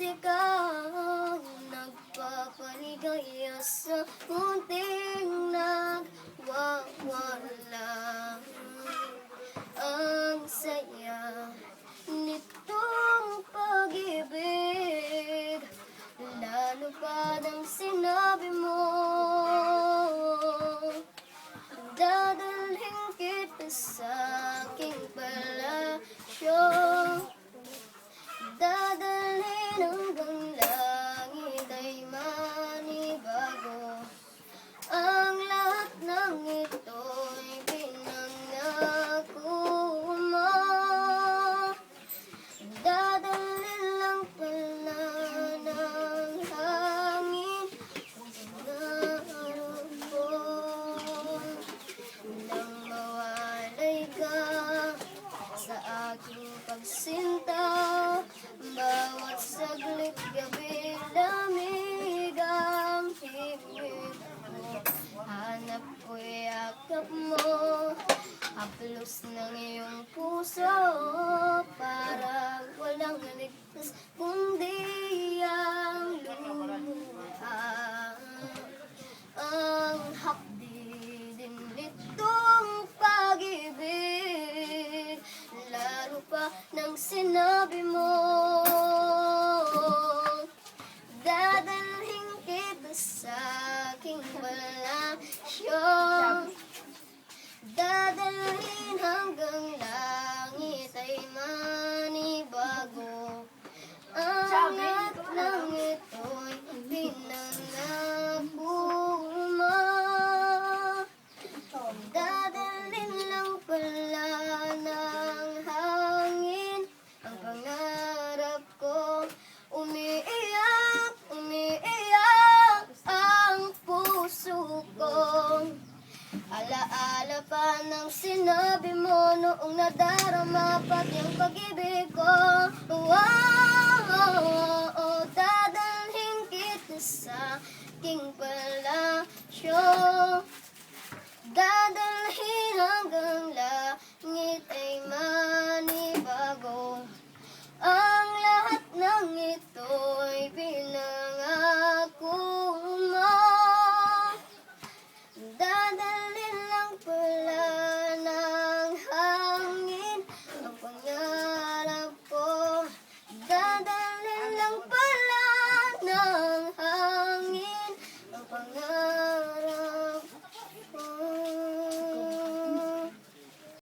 ikaw nagpapaligaya sa munting nagwawala. Ang saya nitong pag-ibig, lalo pa ng sinabi mo, dadalhin kita sa aking palasyo, dadalhin hanggang langit ay manibago. Ang lahat ng ito'y pinangako mo, dadalhin lang pala ng hangin ang pangarap ko. Nang mawalay ka sa aking pagsinta, bawat saglit gabi lamig ang himig ko. Hanap ko yakap mo, haplos ng iyong puso, para walang ligtas kundi ang luha. Ang hakdi din nitong pag-ibig, lalo pa ng sinabi mo, dadalhin kita sa aking palasyo, dadalhin hanggang langit ay manibago. Ang lahat ng ito'y pinangako mo, dadalhin lang pala ng hangin ang pangarap ko. Umiiyak, umiiyak ang puso ko, alaala pa ng sinabi mo noong nadarama pag iyong pag-ibig.